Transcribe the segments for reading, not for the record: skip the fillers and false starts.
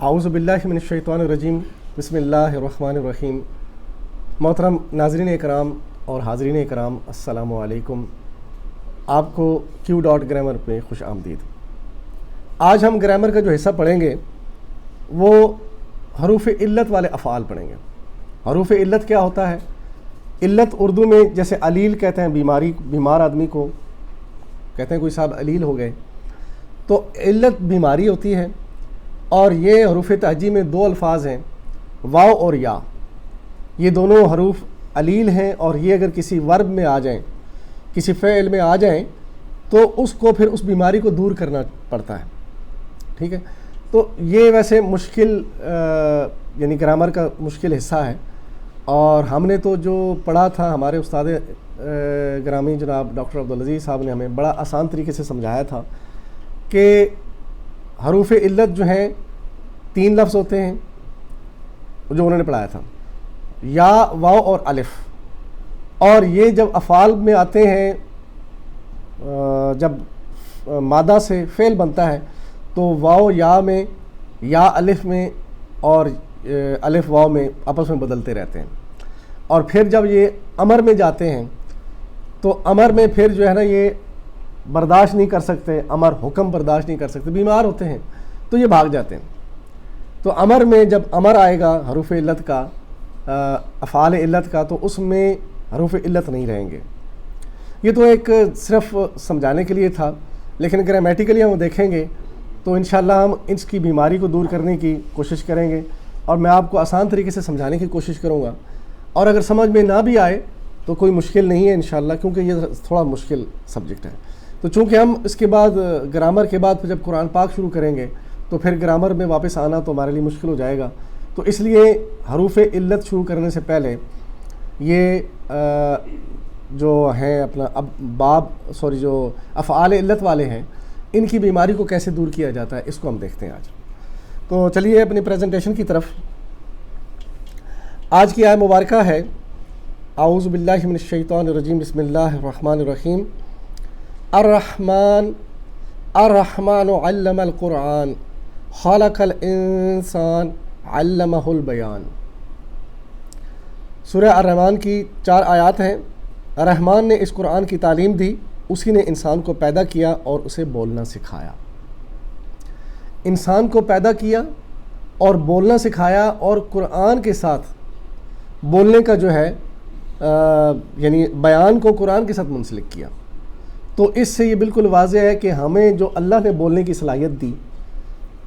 اعوذ باللہ من الشیطان الرجیم بسم اللہ الرحمن الرحیم۔ محترم ناظرین اکرام اور حاضرین اکرام، السلام علیکم۔ آپ کو کیو ڈاٹ گرامر پہ خوش آمدید۔ آج ہم گرامر کا جو حصہ پڑھیں گے وہ حروف علت والے افعال پڑھیں گے۔ حروف علت کیا ہوتا ہے؟ علت اردو میں جیسے علیل کہتے ہیں، بیمار آدمی کو کہتے ہیں کوئی صاحب علیل ہو گئے، تو علت بیماری ہوتی ہے۔ اور یہ حروف تہجی میں دو الفاظ ہیں، واو اور یا۔ یہ دونوں حروف علیل ہیں، اور یہ اگر کسی ورب میں آ جائیں، کسی فعل میں آ جائیں، تو اس کو پھر اس بیماری کو دور کرنا پڑتا ہے۔ ٹھیک ہے، تو یہ ویسے مشکل یعنی گرامر کا مشکل حصہ ہے، اور ہم نے تو جو پڑھا تھا، ہمارے استاد گرامی جناب ڈاکٹر عبدالعزیز صاحب نے ہمیں بڑا آسان طریقے سے سمجھایا تھا کہ حروف علت جو ہیں 3 لفظ ہوتے ہیں جو انہوں نے پڑھایا تھا، یا، واو اور الف۔ اور یہ جب افعال میں آتے ہیں، جب مادہ سے فعل بنتا ہے تو واو یا میں، یا الف میں، اور الف واو میں آپس میں بدلتے رہتے ہیں۔ اور پھر جب یہ امر میں جاتے ہیں تو امر میں پھر جو ہے نا یہ برداشت نہیں کر سکتے، امر حکم برداشت نہیں کر سکتے، بیمار ہوتے ہیں تو یہ بھاگ جاتے ہیں۔ تو امر میں جب امر آئے گا حروف علت کا، افعال علت کا، تو اس میں حروف علت نہیں رہیں گے۔ یہ تو ایک صرف سمجھانے کے لیے تھا، لیکن گرامیٹیکلی ہم دیکھیں گے تو انشاءاللہ ہم اس کی بیماری کو دور کرنے کی کوشش کریں گے، اور میں آپ کو آسان طریقے سے سمجھانے کی کوشش کروں گا۔ اور اگر سمجھ میں نہ بھی آئے تو کوئی مشکل نہیں ہے انشاءاللہ، کیونکہ یہ تھوڑا مشکل سبجیکٹ ہے۔ تو چونکہ ہم اس کے بعد گرامر کے بعد پھر جب قرآن پاک شروع کریں گے تو پھر گرامر میں واپس آنا تو ہمارے لیے مشکل ہو جائے گا، تو اس لیے حروف علت شروع کرنے سے پہلے یہ جو ہیں اپنا جو افعال علت والے ہیں، ان کی بیماری کو کیسے دور کیا جاتا ہے، اس کو ہم دیکھتے ہیں آج۔ تو چلیے اپنی پریزنٹیشن کی طرف۔ آج کی آیت مبارکہ ہے اعوذ باللہ من الشیطان الرجیم بسم اللہ الرحمن الرحیم۔ الرحمن علم القرآن خلق الانسان علمہ البیان۔ سورہ الرحمن کی 4 آیات ہیں۔ رحمان نے اس قرآن کی تعلیم دی، اسی نے انسان کو پیدا کیا اور اسے بولنا سکھایا۔ انسان کو پیدا کیا اور بولنا سکھایا، اور قرآن کے ساتھ بولنے کا جو ہے یعنی بیان کو قرآن کے ساتھ منسلک کیا۔ تو اس سے یہ بالکل واضح ہے کہ ہمیں جو اللہ نے بولنے کی صلاحیت دی،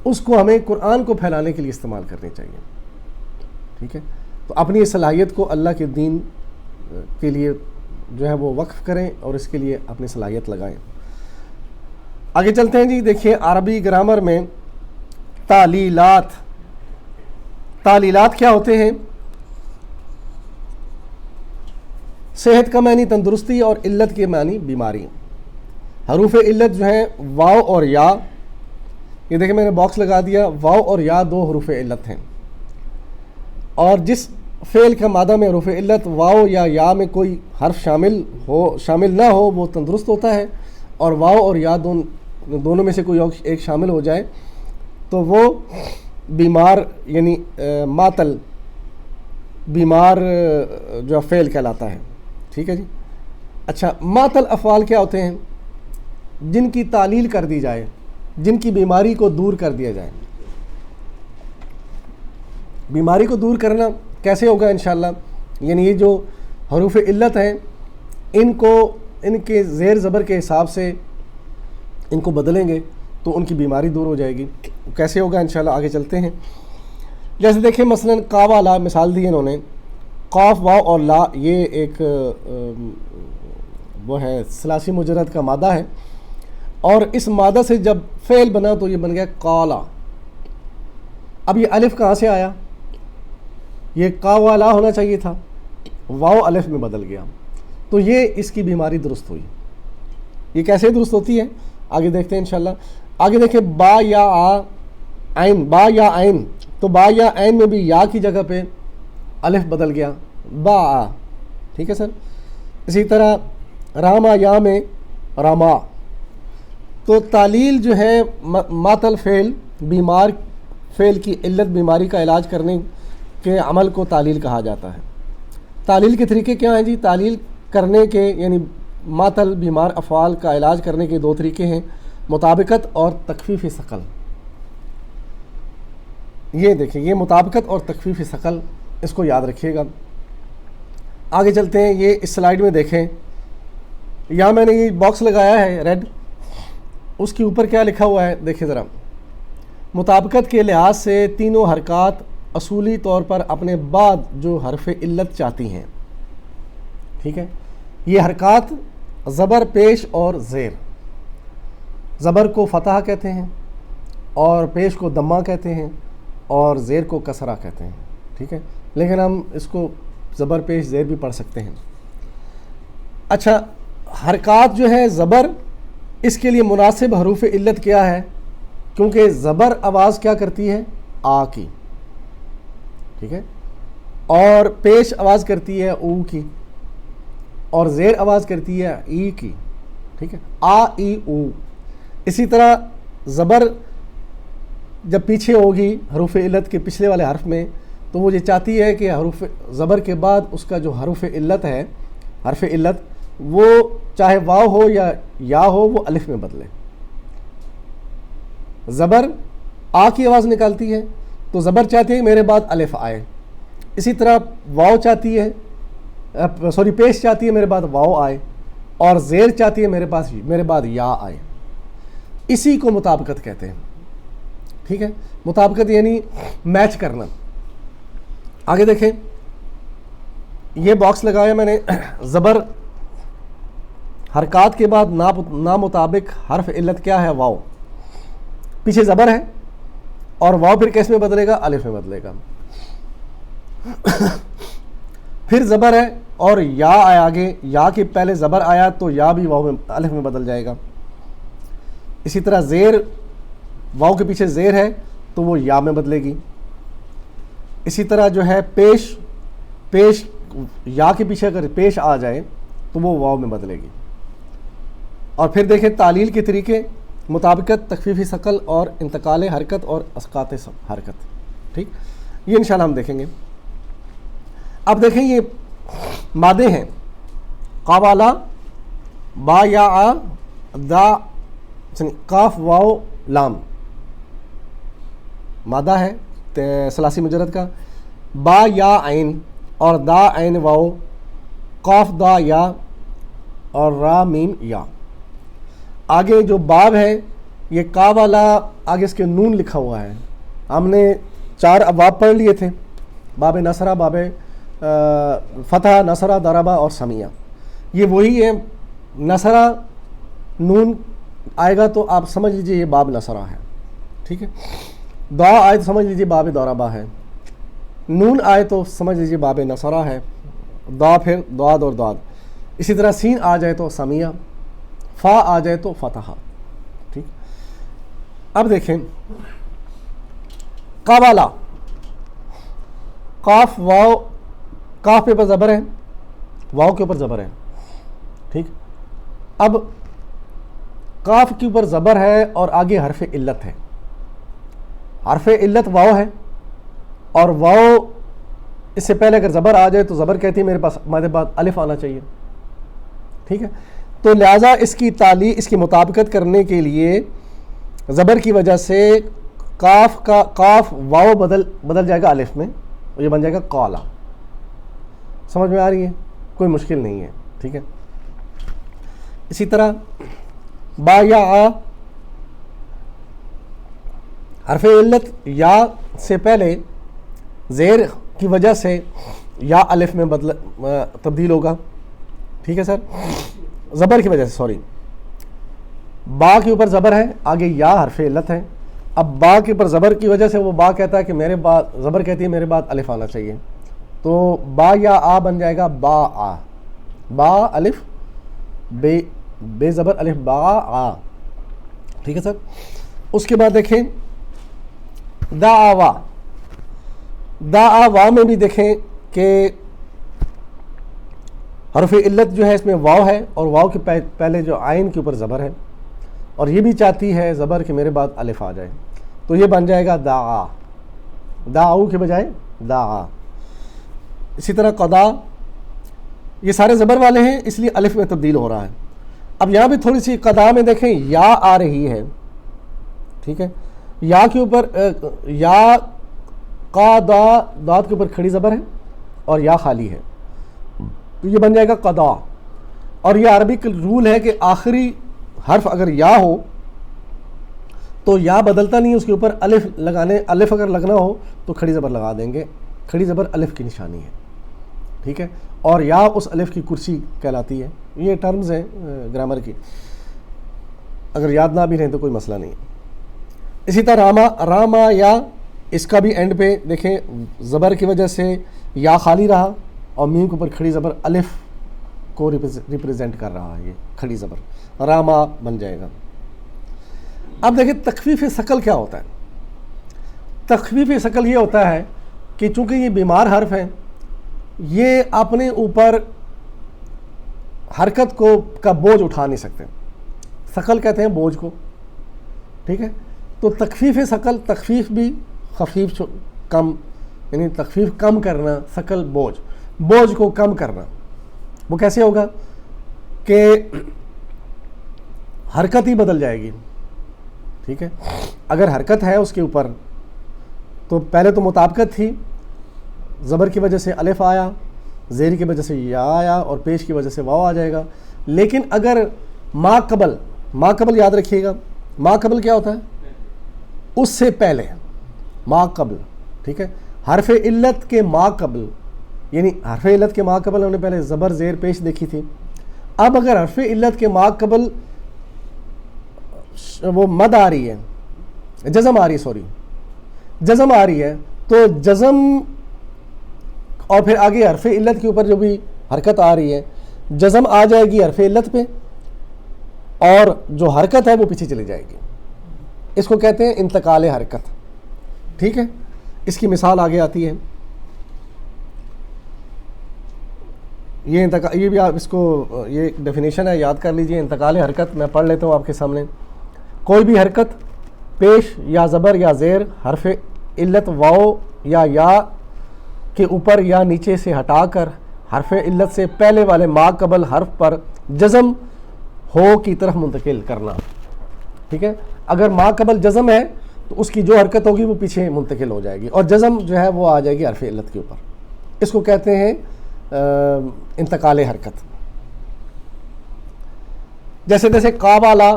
اس کو ہمیں قرآن کو پھیلانے کے لیے استعمال کرنی چاہیے۔ ٹھیک ہے، تو اپنی اس صلاحیت کو اللہ کے دین کے لیے جو ہے وہ وقف کریں، اور اس کے لیے اپنی صلاحیت لگائیں۔ آگے چلتے ہیں جی۔ دیکھیں عربی گرامر میں تعلیلات کیا ہوتے ہیں؟ صحت کا معنی تندرستی، اور علت کے معنی بیماری۔ حروف علت جو ہیں واو اور یا، یہ دیکھیں میں نے باکس لگا دیا، واو اور یا 2 حروف علت ہیں، اور جس فعل کا مادہ میں حروف علت واو یا میں کوئی حرف شامل نہ ہو وہ تندرست ہوتا ہے، اور واو اور یا دونوں میں سے کوئی ایک شامل ہو جائے تو وہ بیمار یعنی معطل بیمار جو فعل کہلاتا ہے۔ ٹھیک ہے جی۔ اچھا، معطل افعال کیا ہوتے ہیں؟ جن کی تعلیل کر دی جائے، جن کی بیماری کو دور کر دیا جائے۔ بیماری کو دور کرنا کیسے ہوگا انشاءاللہ؟ یعنی یہ جو حروف علت ہیں ان کے زیر زبر کے حساب سے ان کو بدلیں گے تو ان کی بیماری دور ہو جائے گی۔ کیسے ہوگا انشاءاللہ؟ آگے چلتے ہیں۔ جیسے دیکھیں مثلا کا والا مثال دی انہوں نے، قاف واو اور لا، یہ ایک وہ ہے ثلاثی مجرد کا مادہ ہے، اور اس مادہ سے جب فعل بنا تو یہ بن گیا قالا۔ اب یہ الف کہاں سے آیا؟ یہ کا والا ہونا چاہیے تھا، واو الف میں بدل گیا، تو یہ اس کی بیماری درست ہوئی۔ یہ کیسے درست ہوتی ہے آگے دیکھتے ہیں انشاءاللہ۔ آگے دیکھیں با یا عین، با یا عین، تو با یا عین میں بھی یا کی جگہ پہ الف بدل گیا، با۔ ٹھیک ہے سر۔ اسی طرح راما یا میں راما۔ تو تعلیل جو ہے معطل فعل بیمار فعل کی علت بیماری کا علاج کرنے کے عمل کو تعلیل کہا جاتا ہے۔ تعلیل کے طریقے کیا ہیں جی؟ تعلیل کرنے کے یعنی معطل بیمار افعال کا علاج کرنے کے دو طریقے ہیں، مطابقت اور تخفیف ثقل۔ یہ دیکھیں، یہ مطابقت اور تخفیف ثقل، اس کو یاد رکھیے گا۔ آگے چلتے ہیں، یہ اس سلائیڈ میں دیکھیں، یہاں میں نے یہ باکس لگایا ہے ریڈ، اس کے اوپر کیا لکھا ہوا ہے دیکھیں ذرا۔ مطابقت کے لحاظ سے تینوں حرکات اصولی طور پر اپنے بعد جو حرف علت چاہتی ہیں، ٹھیک ہے؟ یہ حرکات زبر، پیش اور زیر۔ زبر کو فتح کہتے ہیں، اور پیش کو دمہ کہتے ہیں، اور زیر کو کسرہ کہتے ہیں، ٹھیک ہے؟ لیکن ہم اس کو زبر، پیش، زیر بھی پڑھ سکتے ہیں۔ اچھا، حرکات جو ہے زبر، اس کے لیے مناسب حروف علت کیا ہے؟ کیونکہ زبر آواز کیا کرتی ہے؟ آ کی، ٹھیک ہے؟ اور پیش آواز کرتی ہے او کی، اور زیر آواز کرتی ہے ای کی، ٹھیک ہے؟ آ ای او۔ اسی طرح زبر جب پیچھے ہوگی حروف علت کے پچھلے والے حرف میں، تو وہ یہ چاہتی ہے کہ حروف زبر کے بعد اس کا جو حرف علت ہے، حرف علت، وہ چاہے واو ہو یا ہو، وہ الف میں بدلے۔ زبر آ کی آواز نکالتی ہے، تو زبر چاہتی ہے کہ میرے بعد الف آئے۔ اسی طرح واو چاہتی ہے، پیش چاہتی ہے میرے بعد واو آئے، اور زیر چاہتی ہے میرے بعد یا آئے۔ اسی کو مطابقت کہتے ہیں، ٹھیک ہے؟ مطابقت یعنی میچ کرنا۔ آگے دیکھیں، یہ باکس لگایا میں نے، زبر حرکات کے بعد نامطابق حرف علت کیا ہے؟ واو۔ پیچھے زبر ہے، اور واو پھر کیس میں بدلے گا؟ الف میں بدلے گا۔ پھر زبر ہے اور یا آیا آگے، یا کے پہلے زبر آیا تو یا بھی واو میں الف میں بدل جائے گا۔ اسی طرح زیر، واو کے پیچھے زیر ہے تو وہ یا میں بدلے گی۔ اسی طرح جو ہے پیش یا کے پیچھے اگر پیش آ جائے تو وہ واو میں بدلے گی۔ اور پھر دیکھیں تعلیل کے طریقے، مطابقت، تخفیفی ثقل اور انتقال حرکت اور اسقاط حرکت، ٹھیک؟ یہ انشاءاللہ ہم دیکھیں گے۔ اب دیکھیں، یہ مادے ہیں، قابلہ، با یا آ، دا، کاف، واو، لام، مادہ ہے ثلاثی مجرد کا، با یا عین اور دا عین واو، قاف دا یا اور را میم یا۔ آگے جو باب ہے، یہ کا والا، آگے اس کے نون لکھا ہوا ہے۔ ہم نے 4 ابواب پڑھ لیے تھے، باب نصرہ، باب فتح، نصرہ، ضربہ اور سمیہ۔ یہ وہی ہے، نصرہ نون آئے گا تو آپ سمجھ لیجئے یہ باب نصرہ ہے، ٹھیک ہے؟ دعا آئے تو سمجھ لیجئے باب ضربہ ہے، نون آئے تو سمجھ لیجئے باب نصرہ ہے، دعا پھر دعاد اور دعاد۔ اسی طرح سین آ جائے تو سمیہ، فا آ جائے تو فتح، ٹھیک؟ اب دیکھیں، قابلہ، قاف، واو، کاف کے اوپر زبر ہے، واو کے اوپر زبر ہے، ٹھیک؟ اب کاف کے اوپر زبر ہے اور آگے حرف علت ہے۔ حرف علت واو ہے، اور واو اس سے پہلے اگر زبر آ جائے تو زبر کہتی ہے میرے بعد الف آنا چاہیے، ٹھیک ہے؟ تو لہٰذا اس کی مطابقت کرنے کے لیے زبر کی وجہ سے کاف واو بدل جائے گا الف میں، اور یہ بن جائے گا قالا۔ سمجھ میں آ رہی ہے؟ کوئی مشکل نہیں ہے، ٹھیک ہے؟ اسی طرح با یا آ، حرف علت یا سے پہلے زیر کی وجہ سے یا الف میں تبدیل ہوگا، ٹھیک ہے سر؟ زبر کی وجہ سے، سوری، با کے اوپر زبر ہے، آگے یا حرف علت ہے۔ اب با کے اوپر زبر کی وجہ سے وہ با کہتا ہے کہ زبر کہتی ہے میرے بعد الف آنا چاہیے، تو با یا آ بن جائے گا با آ، با الف بے زبر الف، با آ، ٹھیک ہے سر؟ اس کے بعد دیکھیں دا آوا، دا آوا میں بھی دیکھیں کہ حرف علت جو ہے اس میں واو ہے، اور واو کے پہلے جو عین کے اوپر زبر ہے، اور یہ بھی چاہتی ہے زبر کہ میرے بعد الف آ جائے، تو یہ بن جائے گا دا آ، دعو کے بجائے دعا. اسی طرح قضا، یہ سارے زبر والے ہیں اس لیے الف میں تبدیل ہو رہا ہے. اب یہاں بھی تھوڑی سی قضا میں دیکھیں یا آ رہی ہے، ٹھیک ہے، یا کے اوپر یا قادا داد کے اوپر کھڑی زبر ہے اور یا خالی ہے، تو یہ بن جائے گا قضا. اور یہ عربک رول ہے کہ آخری حرف اگر یا ہو تو یا بدلتا نہیں، اس کے اوپر الف لگانے، الف اگر لگنا ہو تو کھڑی زبر لگا دیں گے. کھڑی زبر الف کی نشانی ہے، ٹھیک ہے، اور یا اس الف کی کرسی کہلاتی ہے. یہ ٹرمز ہیں گرامر کی، اگر یاد نہ بھی رہیں تو کوئی مسئلہ نہیں. اسی طرح راما، راما یا، اس کا بھی اینڈ پہ دیکھیں زبر کی وجہ سے یا خالی رہا اور میم کے اوپر کھڑی زبر الف کو ریپریزنٹ کر رہا ہے، یہ کھڑی زبر راما بن جائے گا. اب دیکھیں تخفیف ثقل کیا ہوتا ہے. تخفیف ثقل یہ ہوتا ہے کہ چونکہ یہ بیمار حرف ہیں، یہ اپنے اوپر حرکت کا بوجھ اٹھا نہیں سکتے. ثقل کہتے ہیں بوجھ کو، ٹھیک ہے. تو تخفیف ثقل، تخفیف بھی خفیف کم، یعنی تخفیف کم کرنا، ثقل بوجھ کو کم کرنا. وہ کیسے ہوگا کہ حرکت ہی بدل جائے گی، ٹھیک ہے. اگر حرکت ہے اس کے اوپر تو پہلے تو مطابقت تھی، زبر کی وجہ سے الف آیا، زیر کی وجہ سے یا آیا اور پیش کی وجہ سے واو آ جائے گا. لیکن اگر ما قبل یاد رکھیے گا، ما قبل کیا ہوتا ہے؟ اس سے پہلے، ما قبل، ٹھیک ہے. حرف علت کے ما قبل، یعنی حرف علت کے ما قبل ہم نے پہلے زبر زیر پیش دیکھی تھی. اب اگر حرف علت کے ما قبل وہ مد آ رہی ہے، جزم آ رہی ہے، تو جزم اور پھر آگے حرف علت کے اوپر جو بھی حرکت آ رہی ہے، جزم آ جائے گی حرف علت پہ اور جو حرکت ہے وہ پیچھے چلی جائے گی. اس کو کہتے ہیں انتقال حرکت، ٹھیک ہے. اس کی مثال آگے آتی ہے. یہ بھی آپ اس کو، یہ ایک ڈیفینیشن ہے، یاد کر لیجئے. انتقال حرکت میں پڑھ لیتا ہوں آپ کے سامنے. کوئی بھی حرکت پیش یا زبر یا زیر حرف علت واو یا کے اوپر یا نیچے سے ہٹا کر حرف علت سے پہلے والے ما قبل حرف پر جزم ہو کی طرف منتقل کرنا، ٹھیک ہے. اگر ما قبل جزم ہے تو اس کی جو حرکت ہوگی وہ پیچھے منتقل ہو جائے گی اور جزم جو ہے وہ آ جائے گی حرف علت کے اوپر. اس کو کہتے ہیں انتقال حرکت. جیسے قابلہ،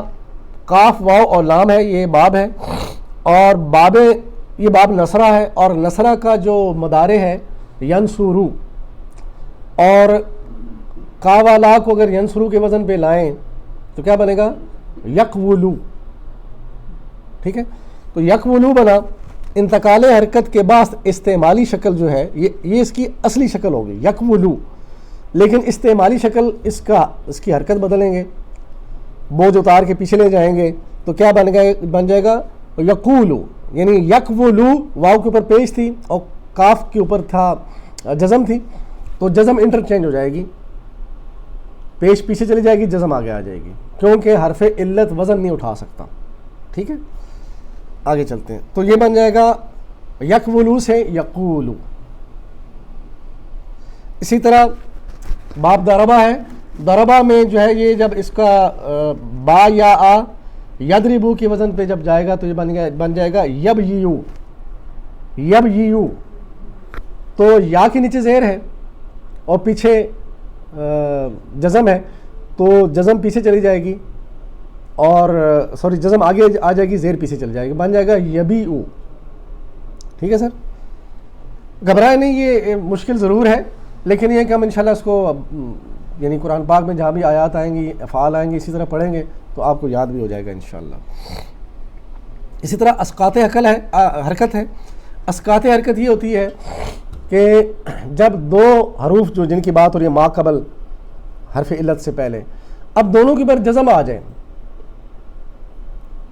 قاف واو اور لام ہے، یہ باب ہے، اور یہ باب نصرہ ہے، اور نصرہ کا جو مدارے ہے ینصرو، اور قابلہ کو اگر ینصرو کے وزن پہ لائیں تو کیا بنے گا؟ یقولو، ٹھیک ہے. تو یقولو بنا. انتقال حرکت کے بعد استعمالی شکل جو ہے یہ اس کی اصلی شکل ہوگی یقولو، لیکن استعمالی شکل اس کی حرکت بدلیں گے، بوجھ اتار کے پیچھے لے جائیں گے تو کیا بن جائے گا؟ یقولو. یعنی یقولو واو کے اوپر پیش تھی اور کاف کے اوپر تھا جزم تھی، تو جزم انٹرچینج ہو جائے گی، پیش پیچھے چلی جائے گی، جزم آگے آ جائے گی، کیونکہ حرف علت وزن نہیں اٹھا سکتا، ٹھیک ہے. آگے چلتے ہیں. تو یہ بن جائے گا یقولو سے یقولو. اسی طرح باب ضربہ ہے. ضربہ میں جو ہے یہ جب اس کا با یا آ یضربو کی وزن پہ جب جائے گا تو یہ بن جائے گا یبیو. تو یا کے نیچے زیر ہے اور پیچھے جزم ہے، تو جزم پیچھے چلی جائے گی اور جزم آگے آ جائے گی، زیر پیچھے چل جائے گی، بن جائے گا یبیو. ٹھیک ہے سر، گھبرائے نہیں، یہ مشکل ضرور ہے لیکن یہ کہ ہم انشاءاللہ اس کو یعنی قرآن پاک میں جہاں بھی آیات آئیں گی، افعال آئیں گے، اسی طرح پڑھیں گے تو آپ کو یاد بھی ہو جائے گا انشاءاللہ. اسی طرح اسقاط حرکت ہے. اسقاط حرکت یہ ہوتی ہے کہ جب دو حروف جو جن کی بات ہو رہی ہے ما قبل حرف علت سے پہلے، اب دونوں کے پر جزم آ جائیں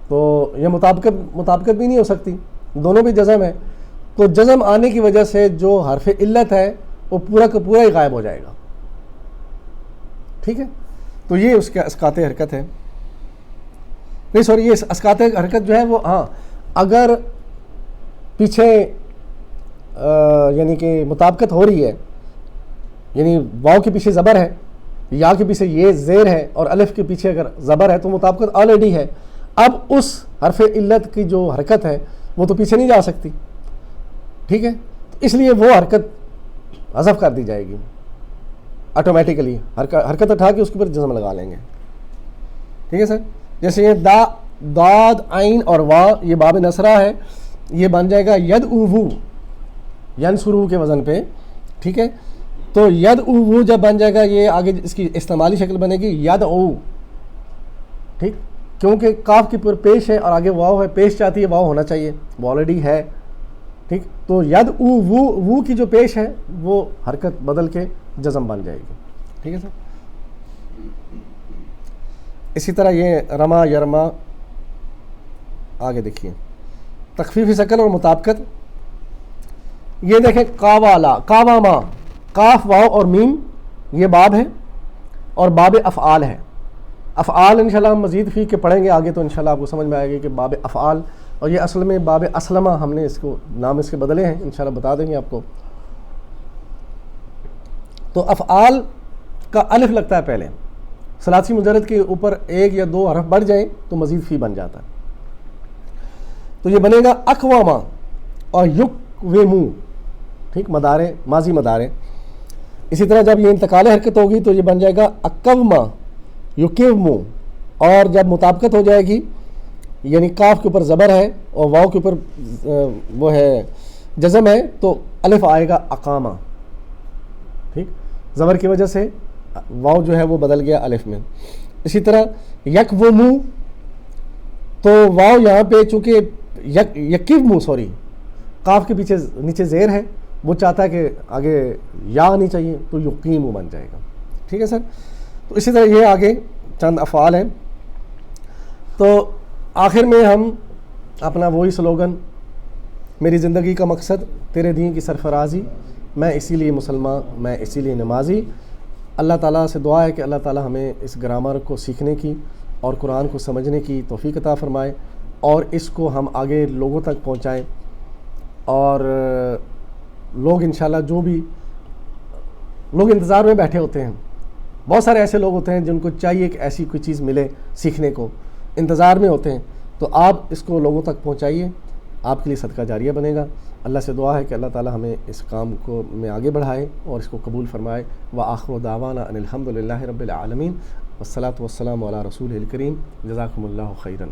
تو یہ مطابقت بھی نہیں ہو سکتی، دونوں بھی جزم ہے، تو جزم آنے کی وجہ سے جو حرف علت ہے وہ پورا کا پورا ہی غائب ہو جائے گا. ٹھیک ہے، تو یہ اس کا اسقاط حرکت ہے. نہیں سوری، یہ اسقاط حرکت جو ہے وہ اگر پیچھے یعنی کہ مطابقت ہو رہی ہے، یعنی واو کے پیچھے زبر ہے، یا کے پیچھے یہ زیر ہے، اور الف کے پیچھے اگر زبر ہے تو مطابقت آلریڈی ہے. اب اس حرف علت کی جو حرکت ہے وہ تو پیچھے نہیں جا سکتی، ٹھیک ہے، تو اس لیے وہ حرکت حذف کر دی جائے گی آٹومیٹیکلی، حرکت اٹھا کے اس کے اوپر جزم لگا لیں گے. ٹھیک ہے سر. جیسے یہ داد عین اور وا، یہ باب نصرہ ہے، یہ بن جائے گا ید اوو، ینصرو کے وزن پہ. ٹھیک ہے، تو ید اوو جب بن جائے گا، یہ آگے اس کی استعمالی شکل بنے گی ید او. ٹھیک، کیونکہ کاف کی پر پیش ہے اور آگے واو ہے، پیش چاہتی ہے، واو ہونا چاہیے، وہ آلریڈی ہے. ٹھیک، تو ید او وو کی جو پیش ہے وہ حرکت بدل کے جزم بن جائے گی. ٹھیک ہے سر. اسی طرح یہ رما یرما، آگے دیکھیے تخفیف ثقل اور مطابقت. یہ دیکھیں کاوالا، کاواما، کاف واو اور میم یہ باب ہے اور باب افعال ہے. افعال انشاءاللہ ہم مزید فی کے پڑھیں گے آگے، تو انشاءاللہ آپ کو سمجھ میں آئے گا کہ باب افعال، اور یہ اصل میں باب اسلمہ، ہم نے اس کو نام اس کے بدلے ہیں، انشاءاللہ بتا دیں گے آپ کو. تو افعال کا الف لگتا ہے پہلے، ثلاثی مجرد کے اوپر ایک یا دو حرف بڑھ جائیں تو مزید فی بن جاتا ہے. تو یہ بنے گا اقواما اور یقومو. ٹھیک، مدارے، ماضی مدارے. اسی طرح جب یہ انتقال حرکت ہوگی تو یہ بن جائے گا اقوما یقومو، اور جب مطابقت ہو جائے گی یعنی کاف کے اوپر زبر ہے اور واو کے اوپر وہ ہے جزم ہے تو الف آئے گا اقامہ. ٹھیک، زبر کی وجہ سے واو جو ہے وہ بدل گیا الف میں. اسی طرح یکومو، تو واو یہاں پہ چونکہ یکیومو سوری کاف کے پیچھے نیچے زیر ہے، وہ چاہتا ہے کہ آگے یا آنی چاہیے تو یقیمو بن جائے گا. ٹھیک ہے سر. تو اسی طرح یہ آگے چند افعال ہیں. تو آخر میں ہم اپنا وہی سلوگن، میری زندگی کا مقصد تیرے دین کی سرفرازی، میں اسی لیے مسلمان، میں اسی لیے نمازی. اللہ تعالیٰ سے دعا ہے کہ اللہ تعالیٰ ہمیں اس گرامر کو سیکھنے کی اور قرآن کو سمجھنے کی توفیق عطا فرمائے، اور اس کو ہم آگے لوگوں تک پہنچائیں. اور لوگ انشاءاللہ، جو بھی لوگ انتظار میں بیٹھے ہوتے ہیں، بہت سارے ایسے لوگ ہوتے ہیں جن کو چاہیے کہ ایسی کوئی چیز ملے سیکھنے کو، انتظار میں ہوتے ہیں، تو آپ اس کو لوگوں تک پہنچائیے، آپ کے لیے صدقہ جاریہ بنے گا. اللہ سے دعا ہے کہ اللہ تعالی ہمیں اس کام کو میں آگے بڑھائے اور اس کو قبول فرمائے. وآخر دعوانا ان الحمد للہ رب العالمین، والصلاۃ والسلام علی رسول الکریم. جزاکم اللہ خیرا.